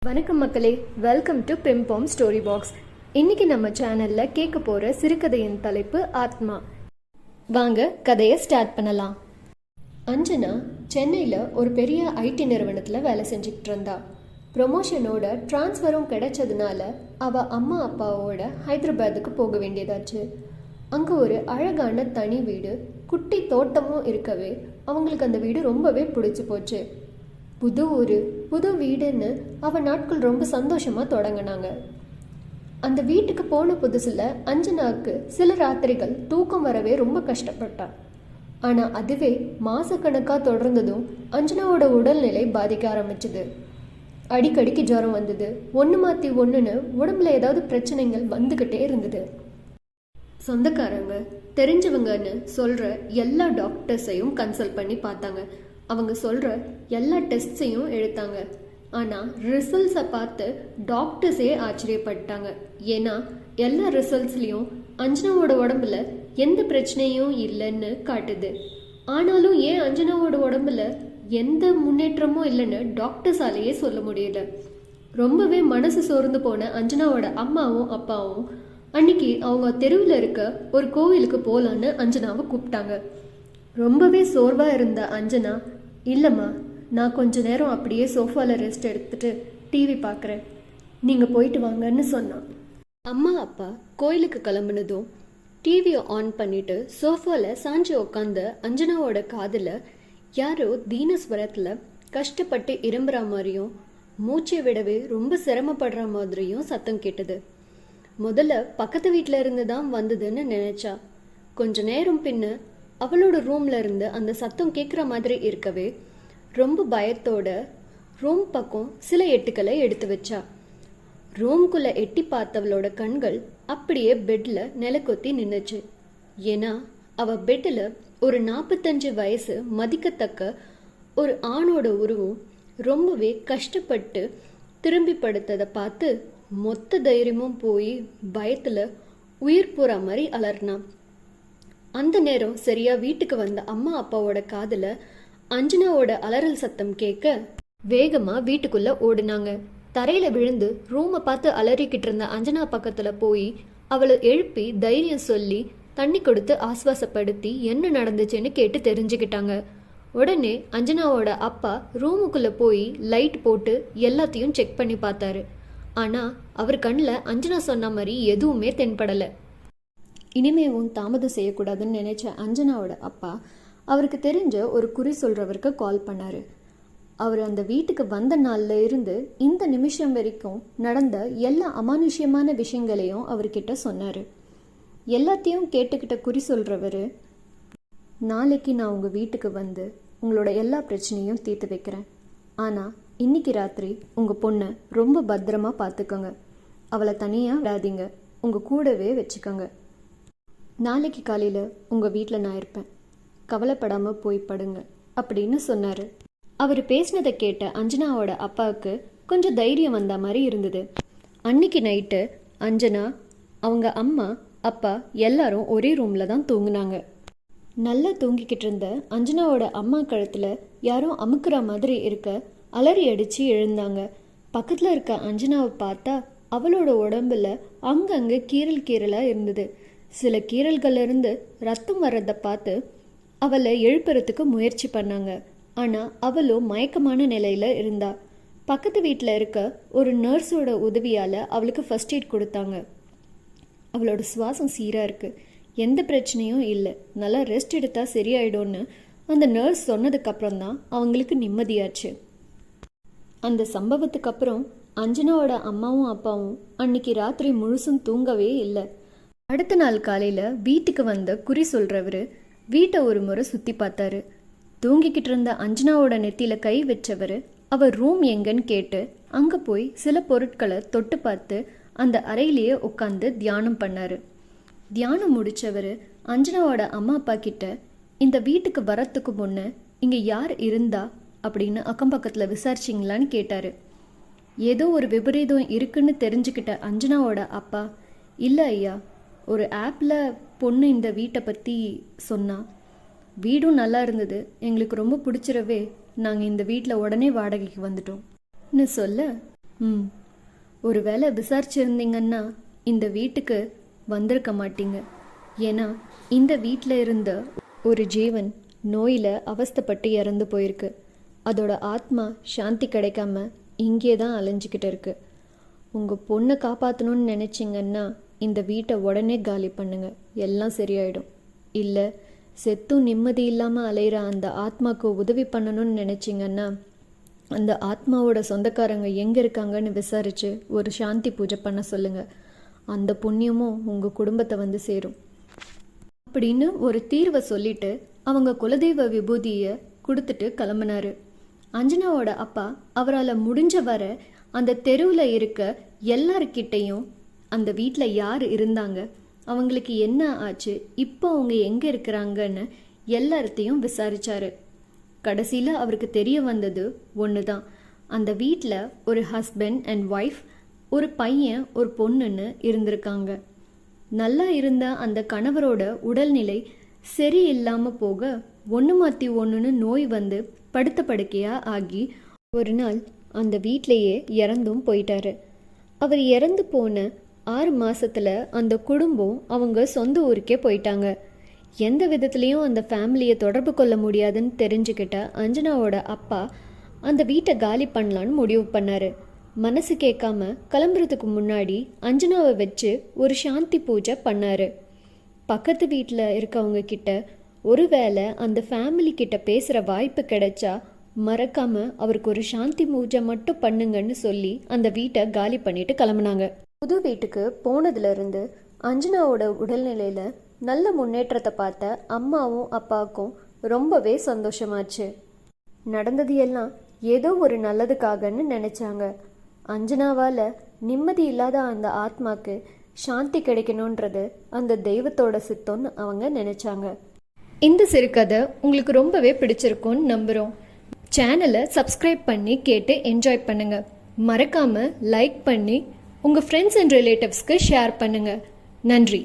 வணக்கம் மக்களே, welcome to பிம்போம் story box. இன்னைக்கு நம்ம சேனல்ல கேட்க போற சிறுகதையின் தலைப்பு ஆத்மா. வாங்க கதையை ஸ்டார்ட் பண்ணலாம். அஞ்சனா சென்னையில் ஒரு பெரிய ஐடி நிறுவனத்தில் வேலை செஞ்சுக்கிட்டு இருந்தா. ப்ரொமோஷனோட டிரான்ஸ்ஃபரும் கிடைச்சதுனால அவள் அம்மா அப்பாவோட ஹைதராபாத்துக்கு போக வேண்டியதாச்சு. அங்கே ஒரு அழகான தனி வீடு, குட்டி தோட்டமும் இருக்கவே அவங்களுக்கு அந்த வீடு ரொம்பவே பிடிச்சி போச்சு. புது ஊர், புது வீடுன்னு அவள் நாட்கள் ரொம்ப சந்தோஷமாக தொடங்கினாங்க. அந்த வீட்டுக்கு போன புதுசில் அஞ்சனாவுக்கு சில ராத்திரிகள் தூக்கம் வரவே ரொம்ப கஷ்டப்பட்டா. ஆனால் அதுவே மாதக்கணக்காக தொடர்ந்ததும் அஞ்சனாவோட உடல்நிலை பாதிக்க ஆரம்பிச்சுது. அடிக்கடிக்கு ஜுரம் வந்தது. ஒன்று மாற்றி ஒன்றுன்னு உடம்புல ஏதாவது பிரச்சனைகள் வந்துக்கிட்டே இருந்தது. சொந்தக்காரங்க தெரிஞ்சவங்கன்னு சொல்கிற எல்லா டாக்டர்ஸையும் கன்சல்ட் பண்ணி பார்த்தாங்க. அவங்க சொல்கிற எல்லா டெஸ்ட்ஸையும் எடுத்தாங்க. ஆனால் ரிசல்ட்ஸை பார்த்து டாக்டர்ஸே ஆச்சரியப்பட்டாங்க. ஏன்னா எல்லா ரிசல்ட்ஸ்லேயும் அஞ்சனாவோட உடம்புல எந்த பிரச்சனையும் இல்லைன்னு காட்டுது. ஆனாலும் ஏன் அஞ்சனாவோட உடம்புல எந்த முன்னேற்றமும் இல்லைன்னு டாக்டர்ஸாலேயே சொல்ல முடியல. ரொம்பவே மனசு சோர்ந்து போன அஞ்சனாவோட அம்மாவும் அப்பாவும் அன்னைக்கு அவங்க தெருவில் இருக்க ஒரு கோவிலுக்கு போகலான்னு அஞ்சனாவை கூப்பிட்டாங்க. ரொம்பவே சோர்வாக இருந்த அஞ்சனா, இல்லைம்மா, நான் கொஞ்ச நேரம் அப்படியே சோஃபாவில் ரெஸ்ட் எடுத்துட்டு டிவி பார்க்குறேன், நீங்கள் போயிட்டு வாங்கன்னு சொன்னான். அம்மா அப்பா கோயிலுக்கு கிளம்புனதும் டிவியை ஆன் பண்ணிட்டு சோஃபாவில் சாஞ்சி உட்காந்த அஞ்சனாவோட காதில் யாரோ தீனஸ்வரத்தில் கஷ்டப்பட்டு இரும்புற மாதிரியும் மூச்சை விடவே ரொம்ப சிரமப்படுற மாதிரியும் சத்தம் கேட்டது. முதல்ல பக்கத்து வீட்டில் இருந்து தான் வந்ததுன்னு நினைச்சா. கொஞ்ச நேரம் பின்ன அவளோட ரூம்ல இருந்து அந்த சத்தம் கேட்குற மாதிரி இருக்கவே ரொம்ப பயத்தோட ரூம் பக்கம் சில எட்டுக்களை எடுத்து வச்சா. ரூம்குள்ள எட்டி பார்த்தவளோட கண்கள் அப்படியே பெட்ல நிலக்கொத்தி நின்னுச்சு. ஏன்னா அவ பெட்டில் ஒரு 45 வயசு மதிக்கத்தக்க ஒரு ஆணோட உருவம் ரொம்பவே கஷ்டப்பட்டு திரும்பி படுத்ததை பார்த்து மொத்த தைரியமும் போய் பயத்துல உயிர் போற மாதிரி அலர்னான். அந்த நேரம் சரியா வீட்டுக்கு வந்த அம்மா அப்பாவோட காதுல அஞ்சனாவோட அலறல் சத்தம் கேட்க வேகமா வீட்டுக்குள்ள ஓடினாங்க. தரையில விழுந்து ரூமை பார்த்து அலறிக்கிட்டு இருந்த அஞ்சனா பக்கத்துல போய் அவளை எழுப்பி தைரியம் சொல்லி தண்ணி கொடுத்து ஆஸ்வாசப்படுத்தி என்ன நடந்துச்சுன்னு கேட்டு தெரிஞ்சுக்கிட்டாங்க. உடனே அஞ்சனாவோட அப்பா ரூமுக்குள்ள போய் லைட் போட்டு எல்லாத்தையும் செக் பண்ணி பார்த்தாரு. ஆனா அவர் கண்ணில் அஞ்சனா சொன்ன மாதிரி எதுவுமே தென்படலை. இனிமேவும் தாமதம் செய்யக்கூடாதுன்னு நினைச்ச அஞ்சனாவோட அப்பா அவருக்கு தெரிஞ்ச ஒரு குறி சொல்றவருக்கு கால் பண்ணாரு. அவர் அந்த வீட்டுக்கு வந்த நாள்ல இருந்து இந்த நிமிஷம் வரைக்கும் நடந்த எல்லா அமானுஷ்யமான விஷயங்களையும் அவர்கிட்ட சொன்னாரு. எல்லாத்தையும் கேட்டுக்கிட்ட குறி சொல்றவரு, நாளைக்கு நான் உங்க வீட்டுக்கு வந்து உங்களோட எல்லா பிரச்சனையும் தீர்த்து வைக்கிறேன். ஆனா இன்னைக்கு ராத்திரி உங்க பொண்ணை ரொம்ப பத்திரமா பார்த்துக்கோங்க. அவளை தனியா விடாதீங்க, உங்க கூடவே வச்சுக்கோங்க. நாளைக்கு காலையில் உங்கள் வீட்டில் நான் இருப்பேன், கவலைப்படாமல் போய் படுங்க அப்படின்னு சொன்னார். அவர் பேசினதை கேட்ட அஞ்சனாவோட அப்பாவுக்கு கொஞ்சம் தைரியம் வந்த மாதிரி இருந்தது. அன்னைக்கு நைட்டு அஞ்சனா, அவங்க அம்மா அப்பா எல்லாரும் ஒரே ரூமில் தான் தூங்குனாங்க. நல்லா தூங்கிக்கிட்டு இருந்த அஞ்சனாவோட அம்மா கழுத்தில் யாரும் அமுக்குற மாதிரி இருக்க அலறி அடித்து எழுந்தாங்க. பக்கத்தில் இருக்க அஞ்சனாவை பார்த்தா அவளோட உடம்புல அங்கங்கே கீறலாக இருந்தது. சில கீறல்கள் இருந்து ரத்தம் வர்றதை பார்த்து அவளை எழுப்புறதுக்கு முயற்சி பண்ணாங்க. ஆனால் அவளும் மயக்கமான நிலையில் இருந்தா. பக்கத்து வீட்டில் இருக்க ஒரு நர்ஸோட உதவியால் அவளுக்கு ஃபர்ஸ்ட் எய்ட் கொடுத்தாங்க. அவளோட சுவாசம் சீராக இருக்குது, எந்த பிரச்சனையும் இல்லை, நல்லா ரெஸ்ட் எடுத்தால் சரியாயிடும்னு அந்த நர்ஸ் சொன்னதுக்கப்புறம் தான் அவங்களுக்கு நிம்மதியாச்சு. அந்த சம்பவத்துக்கு அப்புறம் அஞ்சனாவோட அம்மாவும் அப்பாவும் அன்னைக்கு ராத்திரி முழுசும் தூங்கவே இல்லை. அடுத்த நாள் காலையில் வீட்டுக்கு வந்த குறி சொல்கிறவர் வீட்டை ஒரு முறை சுற்றி பார்த்தாரு. தூங்கிக்கிட்டு இருந்த அஞ்சனாவோட நெத்தியில் கை வச்சவர் அவர் ரூம் எங்கன்னு கேட்டு அங்கே போய் சில பொருட்களை தொட்டு பார்த்து அந்த அறையிலேயே உட்காந்து தியானம் பண்ணார். தியானம் முடித்தவர் அஞ்சனாவோட அம்மா அப்பா கிட்ட இந்த வீட்டுக்கு வரத்துக்கு முன்னே இங்கே யார் இருந்தா அப்படின்னு அக்கம் பக்கத்தில் விசாரிச்சிங்களான்னு கேட்டார். ஏதோ ஒரு விபரீதம் இருக்குன்னு தெரிஞ்சுக்கிட்ட அஞ்சனாவோட அப்பா, இல்லை ஐயா, ஒரு ஆப்பில் பொண்ணு இந்த வீட்டை பற்றி சொன்னா, வீடும் நல்லா இருந்தது, எங்களுக்கு ரொம்ப பிடிச்சிரவே நாங்கள் இந்த வீட்டில் உடனே வாடகைக்கு வந்துட்டோம்னு சொல்ல ஒருவேளை விசாரிச்சிருந்தீங்கன்னா இந்த வீட்டுக்கு வந்திருக்க மாட்டீங்க. ஏன்னா இந்த வீட்டில் இருந்த ஒரு ஜீவன் நோயில் அவஸ்தைப்பட்டு இறந்து போயிருக்கு. அதோட ஆத்மா சாந்தி கிடைக்காம இங்கே தான் அலைஞ்சிக்கிட்டு இருக்கு. உங்கள் பொண்ணை காப்பாற்றணும்னு நினச்சிங்கன்னா இந்த வீட்டை உடனே காலி பண்ணுங்க, எல்லாம் சரியாயிடும். இல்லை செத்தும் நிம்மதி இல்லாமல் அலையிற அந்த ஆத்மாவுக்கு உதவி பண்ணணும்னு நினச்சிங்கன்னா அந்த ஆத்மாவோட சொந்தக்காரங்க எங்கே இருக்காங்கன்னு விசாரித்து ஒரு சாந்தி பூஜை பண்ண சொல்லுங்கள். அந்த புண்ணியமும் உங்கள் குடும்பத்தை வந்து சேரும் அப்படின்னு ஒரு தீர்வை சொல்லிட்டு அவங்க குலதெய்வ விபூதியை கொடுத்துட்டு கிளம்புனாரு. அஞ்சனாவோட அப்பா அவரால் முடிஞ்ச வர அந்த தெருவில் இருக்க எல்லார்கிட்டையும் அந்த வீட்டில் யார் இருந்தாங்க, அவங்களுக்கு என்ன ஆச்சு, இப்போ அவங்க எங்கே இருக்கிறாங்கன்னு எல்லார்த்தையும் விசாரிச்சாரு. கடைசியில் அவருக்கு தெரிய வந்தது ஒன்று தான். அந்த வீட்டில் ஒரு ஹஸ்பண்ட் அண்ட் ஒய்ஃப், ஒரு பையன் ஒரு பொண்ணுன்னு இருந்திருக்காங்க. நல்லா இருந்த அந்த கணவரோட உடல்நிலை சரியில்லாமல் போக ஒன்று மாற்றி ஒன்றுன்னு நோய் வந்து படுத்த படுக்கையாக ஆகி ஒரு நாள் அந்த வீட்டிலையே இறந்தும் போயிட்டாரு. அவர் இறந்து போன 6 மாதத்தில் அந்த குடும்பம் அவங்க சொந்த ஊருக்கே போயிட்டாங்க. எந்த விதத்துலேயும் அந்த ஃபேமிலியை தொடர்பு கொள்ள முடியாதுன்னு தெரிஞ்சுக்கிட்ட அஞ்சனாவோட அப்பா அந்த வீட்டை காலி பண்ணலான்னு முடிவு பண்ணார். மனசு கேட்காம கிளம்புறதுக்கு முன்னாடி அஞ்சனாவை வச்சு ஒரு சாந்தி பூஜை பண்ணார். பக்கத்து வீட்டில் இருக்கவங்க கிட்ட ஒருவேளை அந்த ஃபேமிலி கிட்ட பேசுகிற வாய்ப்பு கிடைச்சா மறக்காம அவருக்கு ஒரு சாந்தி பூஜை மட்டும் பண்ணுங்கன்னு சொல்லி அந்த வீட்டை காலி பண்ணிட்டு கிளம்புனாங்க. புது வீட்டுக்கு போனதுலேருந்து அஞ்சனாவோட உடல்நிலையில் நல்ல முன்னேற்றத்தை பார்த்த அம்மாவும் அப்பாவுக்கும் ரொம்பவே சந்தோஷமாச்சு. நடந்தது எல்லாம் ஏதோ ஒரு நல்லதுக்காகன்னு நினச்சாங்க. அஞ்சனாவால் நிம்மதி இல்லாத அந்த ஆத்மாக்கு சாந்தி கிடைக்கணுன்றது அந்த தெய்வத்தோட சித்தம்னு அவங்க நினச்சாங்க. இந்த சிறுகதை உங்களுக்கு ரொம்பவே பிடிச்சிருக்கும்னு நம்புகிறோம். சேனலை சப்ஸ்கிரைப் பண்ணி கேட்டு என்ஜாய் பண்ணுங்கள். மறக்காமல் லைக் பண்ணி உங்கள் ஃப்ரெண்ட்ஸ் அண்ட் ரிலேட்டிவ்ஸ்க்கு ஷேர் பண்ணுங்கள். நன்றி.